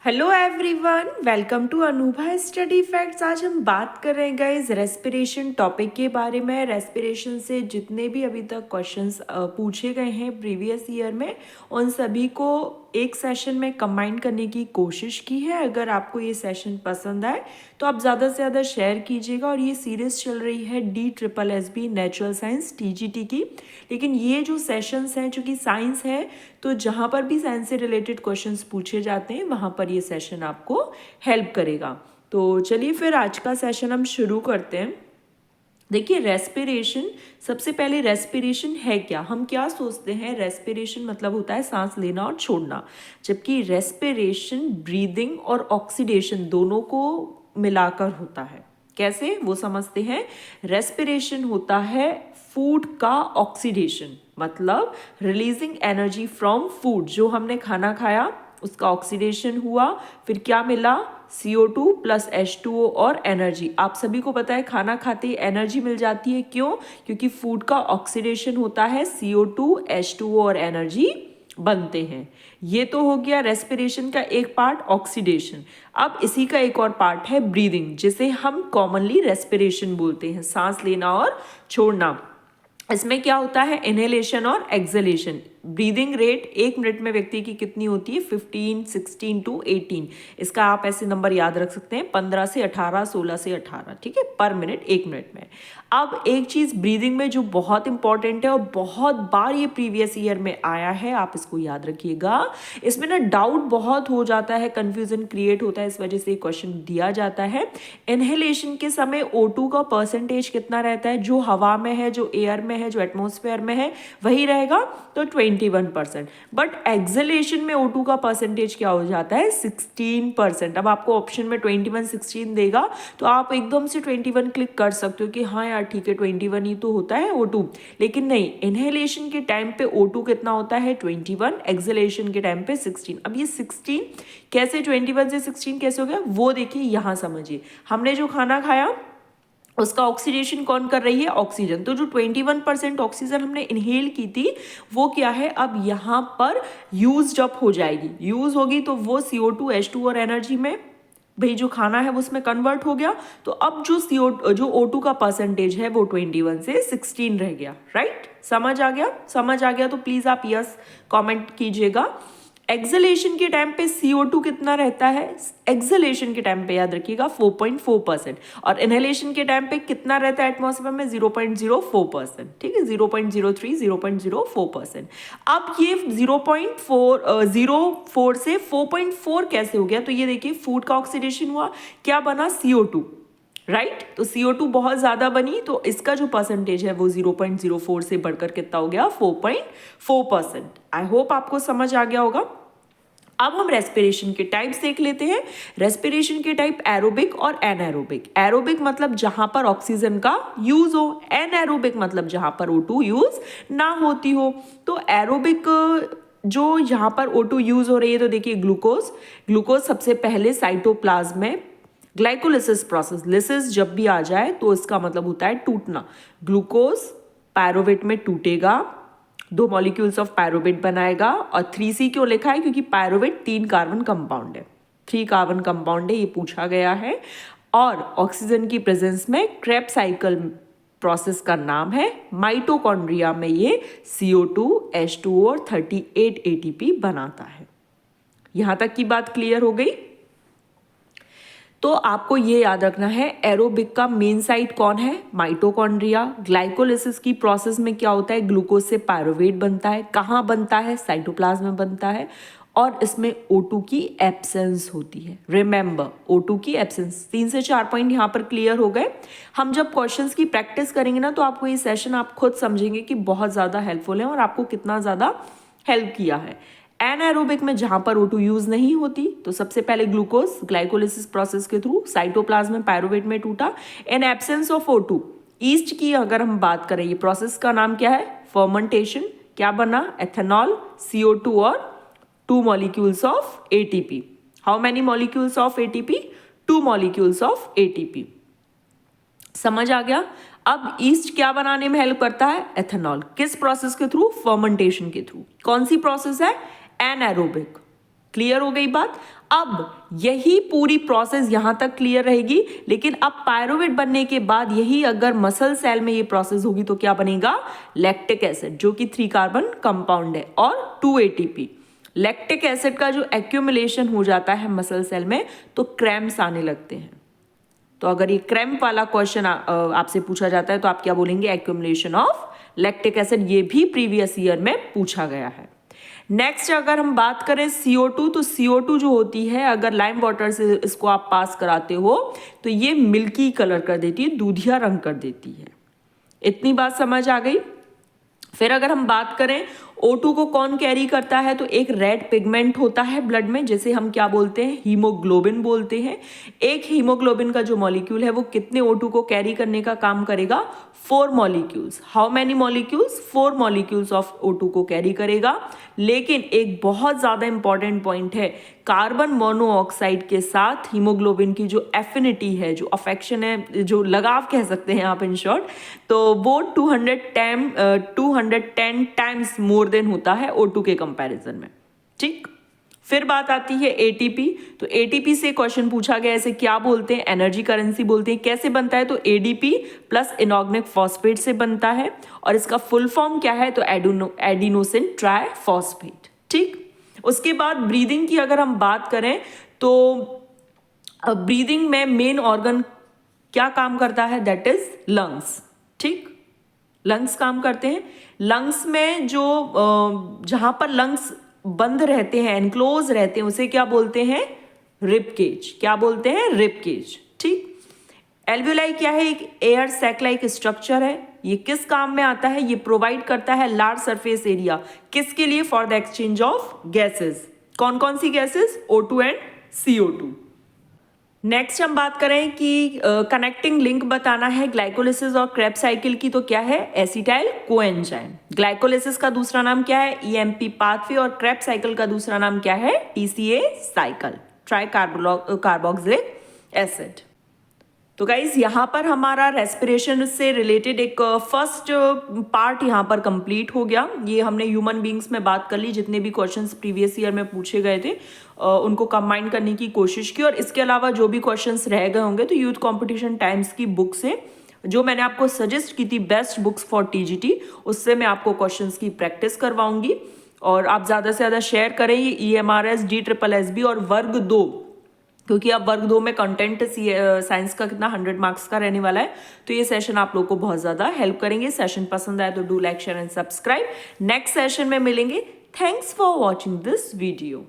Hello everyone, welcome to Anubha study facts. आज हम बात कर रहे हैं गाइस रेस्पिरेशन टॉपिक के बारे में। रेस्पिरेशन से जितने भी अभी तक क्वेश्चंस पूछे गए हैं प्रीवियस ईयर में, उन सभी को एक सेशन में कंबाइन करने की कोशिश की है। अगर आपको ये सेशन पसंद आए तो आप ज़्यादा से ज़्यादा शेयर कीजिएगा। और ये सीरीज़ चल रही है DSSB नेचुरल साइंस TGT की। लेकिन ये जो सेशंस हैं, चूँकि साइंस है तो जहाँ पर भी साइंस से रिलेटेड क्वेश्चंस पूछे जाते हैं वहाँ पर ये सेशन आपको हेल्प करेगा। तो चलिए फिर आज का सेशन हम शुरू करते हैं। देखिए, रेस्पिरेशन, सबसे पहले रेस्पिरेशन है क्या? हम क्या सोचते हैं, रेस्पिरेशन मतलब होता है सांस लेना और छोड़ना, जबकि रेस्पिरेशन ब्रीदिंग और ऑक्सीडेशन दोनों को मिलाकर होता है। कैसे, वो समझते हैं। रेस्पिरेशन होता है फूड का ऑक्सीडेशन, मतलब रिलीजिंग एनर्जी फ्रॉम फूड। जो हमने खाना खाया उसका ऑक्सीडेशन हुआ, फिर क्या मिला? CO2 प्लस H2O और एनर्जी। आप सभी को पता है खाना खाते ही एनर्जी मिल जाती है। क्यों? क्योंकि फूड का ऑक्सीडेशन होता है, CO2 H2O और एनर्जी बनते हैं। ये तो हो गया रेस्पिरेशन का एक पार्ट, ऑक्सीडेशन। अब इसी का एक और पार्ट है ब्रीदिंग, जिसे हम कॉमनली रेस्पिरेशन बोलते हैं, सांस लेना और छोड़ना। इसमें क्या होता है? इनहेलेशन और एक्सहेलेशन। ब्रीदिंग रेट 1 मिनट में व्यक्ति की कितनी होती है? 15, 16 to 18। इसका आप ऐसे नंबर याद रख सकते हैं, 15 से 18, 16 से 18, ठीक है, पर मिनट, 1 मिनट में। अब एक चीज़ ब्रीदिंग में जो बहुत इंपॉर्टेंट है और बहुत बार ये प्रीवियस ईयर में आया है, आप इसको याद रखिएगा। इसमें ना डाउट बहुत हो जाता है, कंफ्यूजन क्रिएट होता है, इस वजह से क्वेश्चन दिया जाता है। इनहेलेशन के समय O2 का परसेंटेज कितना रहता है? जो हवा में है, जो एयर में है, जो एटमॉस्फेयर में है, वही रहेगा, तो 21%। बट एक्सहेलेशन में O2 का परसेंटेज क्या हो जाता है? 16%। अब आपको ऑप्शन में 21, 16 देगा तो आप एकदम से 21 क्लिक कर सकते हो कि हाँ यार ठीक है, 21 ही तो होता है O2। लेकिन नहीं, इनहेलेशन के टाइम पे O2 कितना होता है? 21। एक्सहेलेशन के टाइम पे 16। अब ये 16 कैसे, 21 से 16 कैसे हो गया, वो देखिए यहाँ समझिए। हमने जो खाना खाया उसका ऑक्सीडेशन कौन कर रही है? ऑक्सीजन। तो जो 21% ऑक्सीजन हमने इनहेल की थी वो क्या है? अब यहाँ पर यूज अप हो जाएगी। यूज होगी तो वो CO2 H2 और एनर्जी में, भाई जो खाना है वो उसमें कन्वर्ट हो गया। तो अब जो O2 का परसेंटेज है वो 21 से 16 रह गया। राइट, समझ आ गया? समझ आ गया तो प्लीज आप यस कमेंट कीजिएगा। एक्सहेलेशन के टाइम पे CO2 कितना रहता है? एक्सहेलेशन के टाइम पे याद रखिएगा 4.4%। और इनहेलेशन के टाइम पे कितना रहता है एटमॉस्फेयर में? 0.04%, ठीक है, 0.03, 0.04%। अब ये 0.04 से 4.4 कैसे हो गया? तो ये देखिए, फूड का ऑक्सीडेशन हुआ, क्या बना? CO2, right. तो CO2 बहुत ज्यादा बनी, तो इसका जो परसेंटेज है वो 0.04 से बढ़कर कितना हो गया? 4.4%। आई होप आपको समझ आ गया होगा। अब हम रेस्पिरेशन के टाइप्स देख लेते हैं। रेस्पिरेशन के टाइप एरोबिक और एनएरोबिक। एरोबिक मतलब जहां पर ऑक्सीजन का यूज हो, एनएरोबिक मतलब जहां पर O2 यूज ना होती हो। तो एरोबिक जो यहाँ पर O2 यूज हो रही है, तो देखिए ग्लूकोज सबसे पहले साइटोप्लाज्म में ग्लाइकोलिसिस प्रोसेस, लिसिस जब भी आ जाए तो इसका मतलब होता है टूटना। ग्लूकोज पायरोवेट में टूटेगा, 2 मॉलिक्यूल्स ऑफ पायरोवेट बनाएगा। और 3C क्यों लिखा है? क्योंकि पायरोवेट 3 कार्बन कंपाउंड है, 3 कार्बन कंपाउंड है, ये पूछा गया है। और ऑक्सीजन की प्रेजेंस में क्रेब्स साइकिल प्रोसेस का नाम है माइटोकॉन्ड्रिया में ये CO2 H2O और 38 ATP बनाता है। यहां तक की बात क्लियर हो गई? तो आपको ये याद रखना है, एरोबिक का मेन साइट कौन है? माइटोकॉन्ड्रिया। ग्लाइकोलिसिस की प्रोसेस में क्या होता है? ग्लूकोज से पायरोवेट बनता है। कहाँ बनता है? साइटोप्लाज्म में बनता है। और इसमें O2 की एब्सेंस होती है। रिमेंबर, O2 की एब्सेंस। 3 से 4 पॉइंट यहाँ पर क्लियर हो गए। हम जब क्वेश्चंस की प्रैक्टिस करेंगे ना, तो आपको ये सेशन आप खुद समझेंगे कि बहुत ज़्यादा हेल्पफुल है और आपको कितना ज़्यादा हेल्प किया है। एनाएरोबिक में जहां पर O2 यूज नहीं होती, तो सबसे पहले ग्लूकोज ग्लाइकोलिसिस प्रोसेस के थ्रू साइटोप्लाज्म में पायरोवेट में टूटा, in absence of O2। East की अगर हम बात करें, ये प्रोसेस का नाम क्या है? फर्मेंटेशन। क्या बना? एथेनॉल, CO2 और 2 molecules of ATP। How many molecules of ATP? 2 molecules of ATP। समझ आ गया? अब ईस्ट क्या बनाने में हेल्प करता है? एथेनॉल। किस प्रोसेस के थ्रू? फर्मेंटेशन के थ्रू। कौन सी प्रोसेस है? एनाएरोबिक। क्लियर हो गई बात? अब यही पूरी प्रोसेस यहां तक क्लियर रहेगी, लेकिन अब पायरुवेट बनने के बाद यही अगर मसल सेल में ये प्रोसेस होगी तो क्या बनेगा, लैक्टिक एसिड, जो कि 3 कार्बन कंपाउंड है और 2 ATP। लैक्टिक एसिड का जो एक्यूमुलेशन हो जाता है मसल सेल में तो क्रैम्प्स आने लगते हैं। तो अगर ये क्रैम्प वाला क्वेश्चन आपसे पूछा जाता है तो आप क्या बोलेंगे, एक्यूमुलेशन ऑफ लैक्टिक एसिड। ये भी प्रीवियस ईयर में पूछा गया है। नेक्स्ट अगर हम बात करें CO2, तो CO2 जो होती है अगर लाइम वाटर से इसको आप पास कराते हो तो ये मिल्की कलर कर देती है, दूधिया रंग कर देती है। इतनी बात समझ आ गई। फिर अगर हम बात करें O2 को कौन कैरी करता है, तो एक रेड पिगमेंट होता है ब्लड में जिसे हम क्या बोलते हैं, हीमोग्लोबिन बोलते हैं। एक हीमोग्लोबिन का जो मॉलिक्यूल है वो कितने O2 को कैरी करने का काम करेगा, 4 molecules. How many molecules, 4 molecules of O2 को कैरी करेगा। लेकिन एक बहुत ज्यादा इंपॉर्टेंट पॉइंट है, कार्बन मोनोऑक्साइड के साथ हीमोग्लोबिन की जो एफिनिटी है, जो अफेक्शन है, जो लगाव कह सकते हैं आप इन शॉर्ट, तो वो 210 टाइम्स मोर देन होता है O2 के कंपैरिजन में। ठीक, फिर बात आती है ATP। तो ATP से क्वेश्चन पूछा गया, इसे क्या बोलते हैं, एनर्जी करेंसी बोलते हैं। कैसे बनता है, तो ADP प्लस इनऑर्गेनिक फॉस्फेट से बनता है और इसका फुल फॉर्म क्या है, तो एडिनोसिन ट्राइफॉस्फेट। ठीक, उसके बाद ब्रीदिंग की अगर हम बात करें तो ब्रीदिंग में मेन ऑर्गन क्या काम करता है, दैट इज लंग्स। ठीक, लंग्स काम करते हैं। लंग्स में जो जहां पर लंग्स बंद रहते हैं, एनक्लोज रहते हैं, उसे क्या बोलते हैं, रिब केज। क्या बोलते हैं, रिब केज। ठीक, एल्वियोलाई क्या है, एक एयर सैक लाइक स्ट्रक्चर है। ये किस काम में आता है, ये प्रोवाइड करता है लार्ज सरफेस एरिया, किसके लिए, for the exchange of gases. कौन कौन सी gases, O2 and CO2। Next हम बात करें कि कनेक्टिंग लिंक बताना है ग्लाइकोलिसिस और क्रेब्स साइकिल की, तो क्या है, एसिटाइल कोएंजाइम। ग्लाइकोलिसिस का दूसरा नाम क्या है, EMP पाथवे, और क्रेब्स साइकिल का दूसरा नाम क्या है, TCA cycle, try carboxylic acid. तो गाइज यहाँ पर हमारा रेस्पिरेशन से रिलेटेड एक फर्स्ट पार्ट यहाँ पर कंप्लीट हो गया। ये हमने ह्यूमन बींग्स में बात कर ली, जितने भी क्वेश्चंस प्रीवियस ईयर में पूछे गए थे उनको कंबाइन करने की कोशिश की। और इसके अलावा जो भी क्वेश्चंस रह गए होंगे तो यूथ कंपटीशन टाइम्स की बुक से, जो मैंने आपको सजेस्ट की थी बेस्ट बुक्स फॉर TGT, उससे मैं आपको क्वेश्चंस की प्रैक्टिस करवाऊंगी। और आप ज़्यादा से ज़्यादा शेयर करें ये EMRS, DSSB और वर्ग 2, क्योंकि अब वर्ग 2 में कंटेंट साइंस का कितना 100 मार्क्स का रहने वाला है। तो ये सेशन आप लोग को बहुत ज़्यादा हेल्प करेंगे। सेशन पसंद आए तो do like, share and subscribe. Next session में मिलेंगे। Thanks for watching this video.